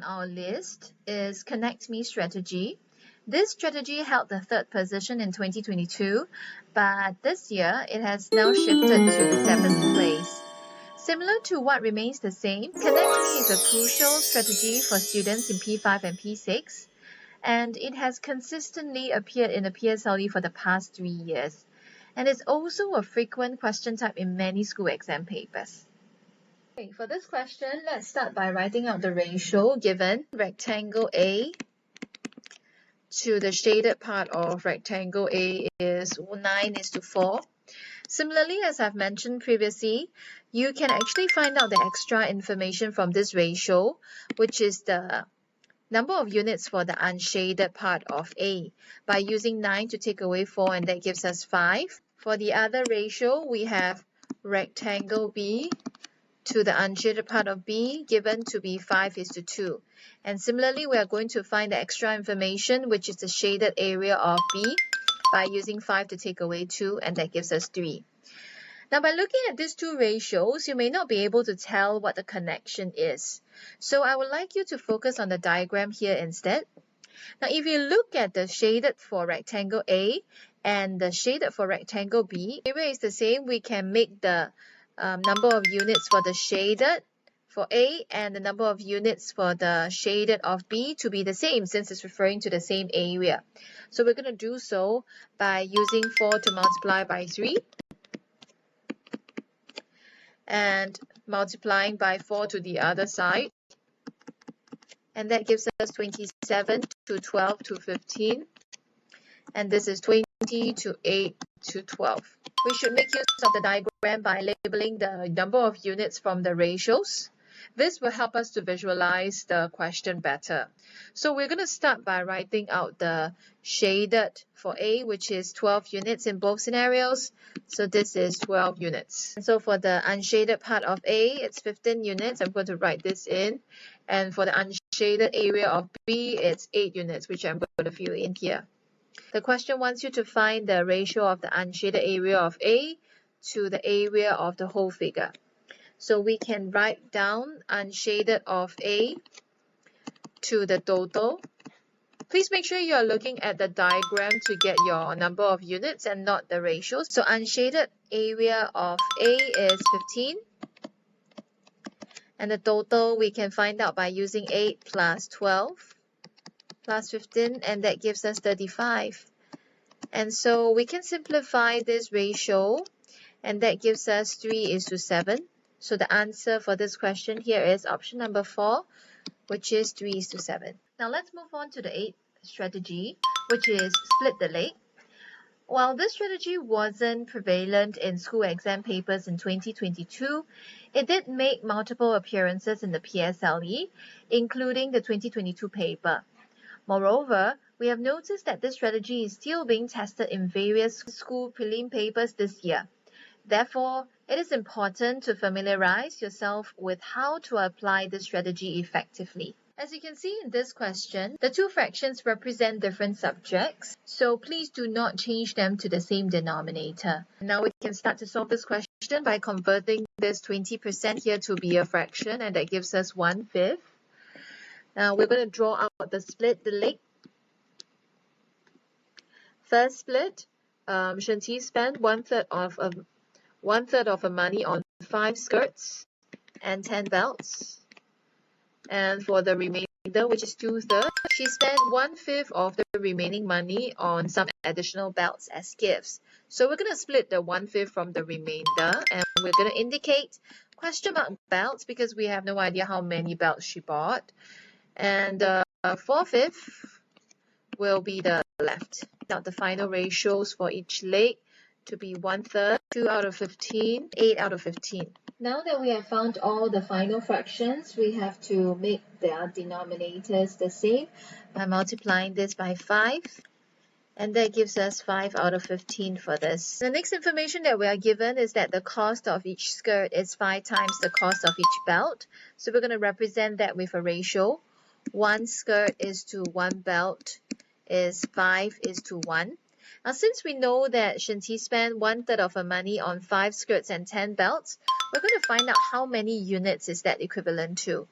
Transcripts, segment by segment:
our list is Connect Me strategy. This strategy held the 3rd position in 2022, but this year it has now shifted to the 7th place. Similar to what remains the same, Connect Me is a crucial strategy for students in P5 and P6, and it has consistently appeared in the PSLE for the past 3 years, and is also a frequent question type in many school exam papers. Okay, for this question, let's start by writing out the ratio given. Rectangle A to the shaded part of rectangle A is 9:4. Similarly, as I've mentioned previously, you can actually find out the extra information from this ratio, which is the number of units for the unshaded part of A, by using 9 to take away 4, and that gives us 5. For the other ratio, we have rectangle B to the unshaded part of B given to be 5:2. And similarly, we are going to find the extra information, which is the shaded area of B, by using 5 to take away 2, and that gives us 3. Now, by looking at these two ratios, you may not be able to tell what the connection is. So I would like you to focus on the diagram here instead. Now, if you look at the shaded for rectangle A and the shaded for rectangle B, the area is the same. We can make the number of units for the shaded for A and the number of units for the shaded of B to be the same, since it's referring to the same area. So we're going to do so by using 4 to multiply by 3 and multiplying by 4 to the other side. And that gives us 27 to 12 to 15. And this is 20 to 8 to 12. We should make use of the diagram by labeling the number of units from the ratios. This will help us to visualize the question better. So we're going to start by writing out the shaded for A, which is 12 units in both scenarios. So this is 12 units. And so for the unshaded part of A, it's 15 units. I'm going to write this in. And for the unshaded area of B, it's 8 units, which I'm going to fill in here. The question wants you to find the ratio of the unshaded area of A to the area of the whole figure. So we can write down unshaded of A to the total. Please make sure you are looking at the diagram to get your number of units and not the ratios. So unshaded area of A is 15. And the total we can find out by using 8 plus 12 plus 15, and that gives us 35. And so we can simplify this ratio, and that gives us 3:7. So the answer for this question here is option number 4, which is 3:7. Now let's move on to the 8th strategy, which is split the leg. While this strategy wasn't prevalent in school exam papers in 2022, it did make multiple appearances in the PSLE, including the 2022 paper. Moreover, we have noticed that this strategy is still being tested in various school prelim papers this year. Therefore, it is important to familiarize yourself with how to apply this strategy effectively. As you can see in this question, the two fractions represent different subjects, so please do not change them to the same denominator. Now we can start to solve this question by converting this 20% here to be a fraction, and that gives us 1/5. Now we're going to draw out the split the leg. First split, Shanti spent one third of her money on 5 skirts and 10 belts. And for the remainder, which is 2/3, she spent 1/5 of the remaining money on some additional belts as gifts. So we're going to split the 1/5 from the remainder, and we're going to indicate question mark belts because we have no idea how many belts she bought. And 4/5 will be the left. Now the final ratios for each leg to be 1/3, 2/15, 8/15. Now that we have found all the final fractions, we have to make their denominators the same by multiplying this by 5. And that gives us 5/15 for this. The next information that we are given is that the cost of each skirt is 5 times the cost of each belt. So we're going to represent that with a ratio. 1 skirt is to 1 belt is 5:1. Now, since we know that Shanti spent 1/3 of her money on 5 skirts and 10 belts, we're going to find out how many units is that equivalent to.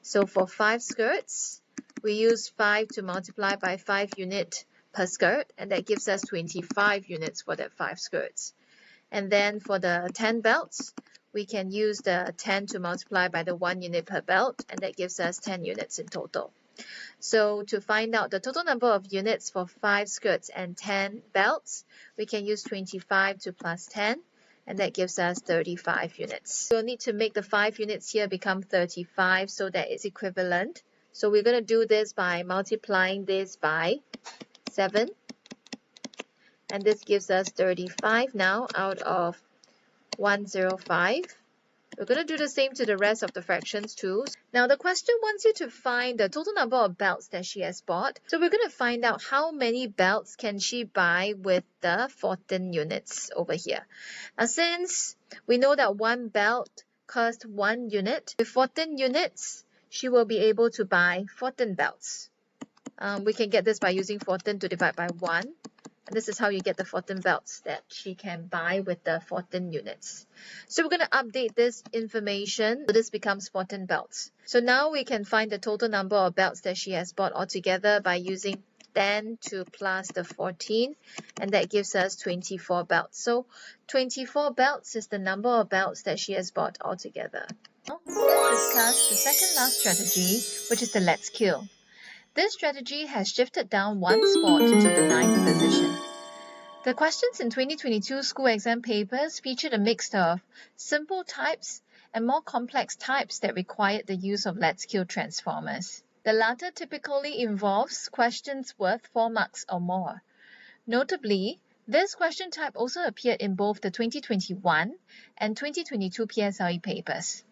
So for 5 skirts, we use 5 to multiply by 5 units per skirt, and that gives us 25 units for that 5 skirts. And then for the 10 belts, we can use the 10 to multiply by the 1 unit per belt, and that gives us 10 units in total. So to find out the total number of units for 5 skirts and 10 belts, we can use 25 to plus 10, and that gives us 35 units. We'll need to make the 5 units here become 35 so that it's equivalent. So we're going to do this by multiplying this by 7. And this gives us 35 now out of 105. We're going to do the same to the rest of the fractions too. Now the question wants you to find the total number of belts that she has bought. So we're going to find out how many belts can she buy with the 14 units over here. Now since we know that one belt costs 1 unit, with 14 units, she will be able to buy 14 belts. We can get this by using 14 to divide by 1. And this is how you get the 14 belts that she can buy with the 14 units. So we're going to update this information. So this becomes 14 belts. So now we can find the total number of belts that she has bought altogether by using 10 to plus the 14. And that gives us 24 belts. So 24 belts is the number of belts that she has bought altogether. Now let's discuss the second last strategy, which is the let's kill. This strategy has shifted down 1 spot to the 9th position. The questions in 2022 school exam papers featured a mix of simple types and more complex types that required the use of let's kill transformers. The latter typically involves questions worth 4 marks or more. Notably, this question type also appeared in both the 2021 and 2022 PSLE papers.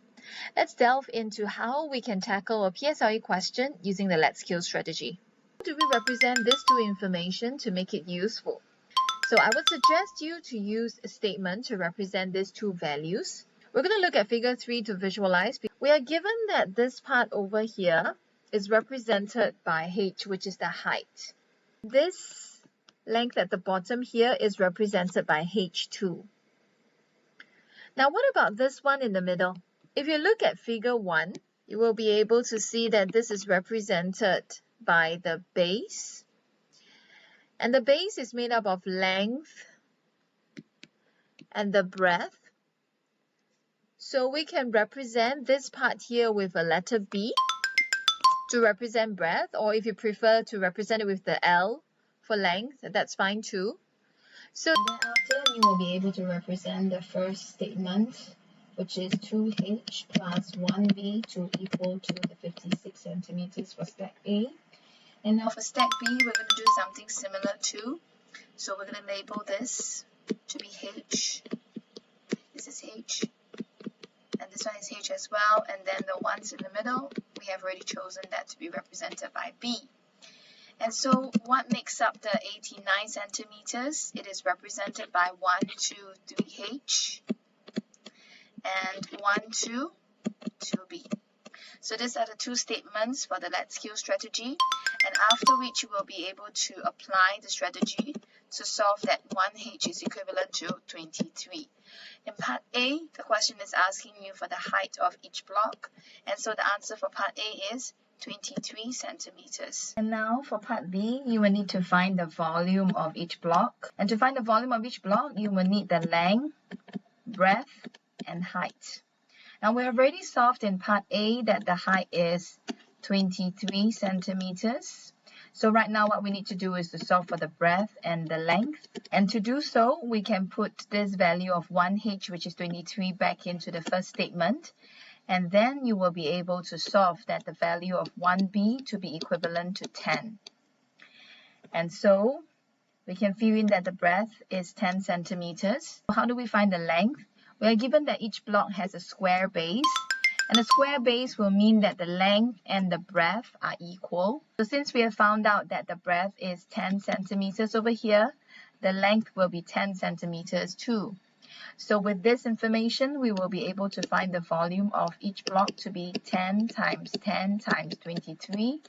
Let's delve into how we can tackle a PSLE question using the let's kill strategy. How do we represent this two information to make it useful? So I would suggest you to use a statement to represent these two values. We're going to look at figure 3 to visualize. We are given that this part over here is represented by h, which is the height. This length at the bottom here is represented by h2. Now what about this one in the middle? If you look at figure 1, you will be able to see that this is represented by the base. And the base is made up of length and the breadth. So we can represent this part here with a letter B to represent breadth, or if you prefer to represent it with the L for length, that's fine too. So thereafter, you will be able to represent the first statement, which is 2h plus 1b to equal to the 56 centimeters for stack A. And now for stack B, we're going to do something similar too. So we're going to label this to be h. This is h. And this one is h as well. And then the ones in the middle, we have already chosen that to be represented by B. And so what makes up the 89 centimeters? It is represented by 1, 2, 3h. And 1, 2, 2b. So these are the two statements for the let's kill strategy, and after which you will be able to apply the strategy to solve that 1h is equivalent to 23. In part A, the question is asking you for the height of each block, and so the answer for part A is 23 centimeters. And now for part B, you will need to find the volume of each block. And to find the volume of each block, you will need the length, breadth, and height. Now we have already solved in part A that the height is 23 centimeters. So right now what we need to do is to solve for the breadth and the length. And to do so, we can put this value of 1h, which is 23, back into the first statement. And then you will be able to solve that the value of 1b to be equivalent to 10. And so we can fill in that the breadth is 10 centimeters. How do we find the length? We are given that each block has a square base, and a square base will mean that the length and the breadth are equal. So since we have found out that the breadth is 10 centimeters over here, the length will be 10 centimeters too. So with this information, we will be able to find the volume of each block to be 10 times 10 times 23,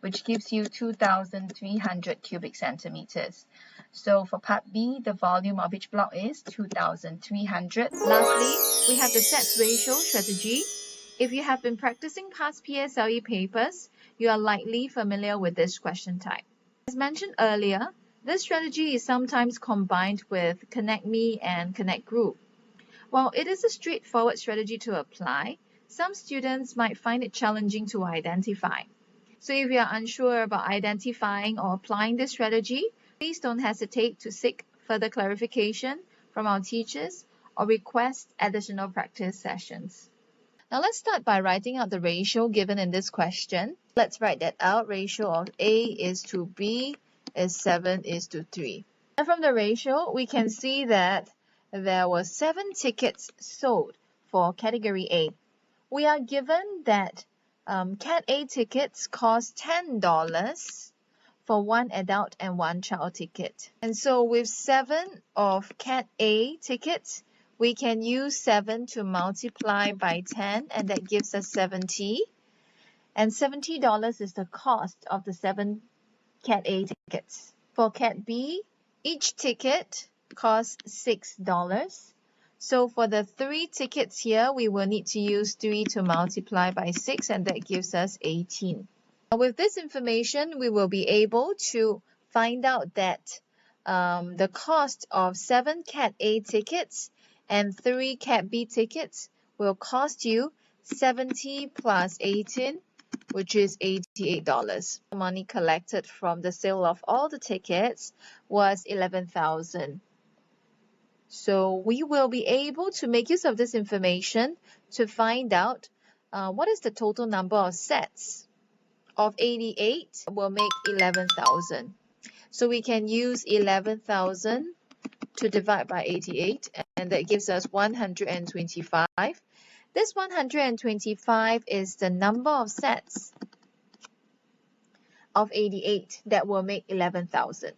which gives you 2,300 cubic centimeters. So for part B, the volume of each block is 2,300. Lastly, we have the sets ratio strategy. If you have been practicing past PSLE papers, you are likely familiar with this question type. As mentioned earlier, this strategy is sometimes combined with Connect Me and Connect Group. While it is a straightforward strategy to apply, some students might find it challenging to identify. So if you are unsure about identifying or applying this strategy, please don't hesitate to seek further clarification from our teachers or request additional practice sessions. Now let's start by writing out the ratio given in this question. Let's write that out. Ratio of A is to B is 7 is to 3. And from the ratio, we can see that there were 7 tickets sold for category A. We are given that Cat A tickets cost $10 for one adult and one child ticket. And so with 7 of Cat A tickets, we can use 7 to multiply by 10, and that gives us 70. And $70 is the cost of the 7 Cat A tickets. For Cat B, each ticket costs $6. So for the 3 tickets here, we will need to use 3 to multiply by 6, and that gives us 18. Now with this information, we will be able to find out that the cost of 7 Cat A tickets and 3 Cat B tickets will cost you 70 plus 18, which is $88. The money collected from the sale of all the tickets was $11,000. So we will be able to make use of this information to find out what is the total number of sets of 88 will make 11,000. So we can use 11,000 to divide by 88, and that gives us 125. This 125 is the number of sets of 88 that will make 11,000.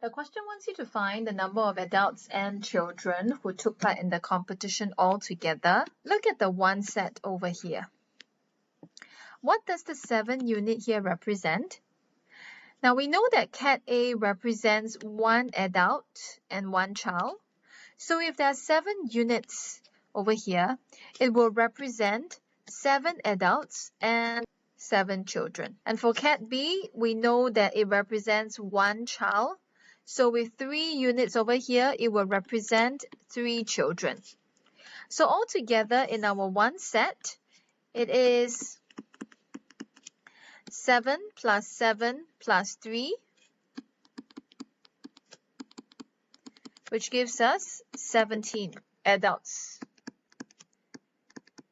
The question wants you to find the number of adults and children who took part in the competition altogether. Look at the one set over here. What does the 7 unit here represent? Now we know that Cat A represents 1 adult and 1 child. So if there are 7 units over here, it will represent 7 adults and 7 children. And for Cat B, we know that it represents 1 child. So with 3 units over here, it will represent 3 children. So altogether in our one set, it is 7 plus 7 plus 3, which gives us 17 adults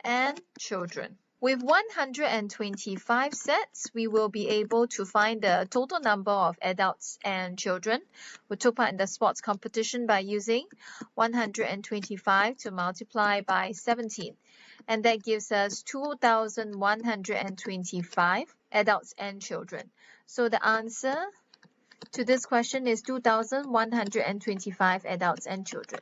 and children. With 125 sets, we will be able to find the total number of adults and children who took part in the sports competition by using 125 to multiply by 17. And that gives us 2,125 adults and children. So the answer to this question is 2,125 adults and children.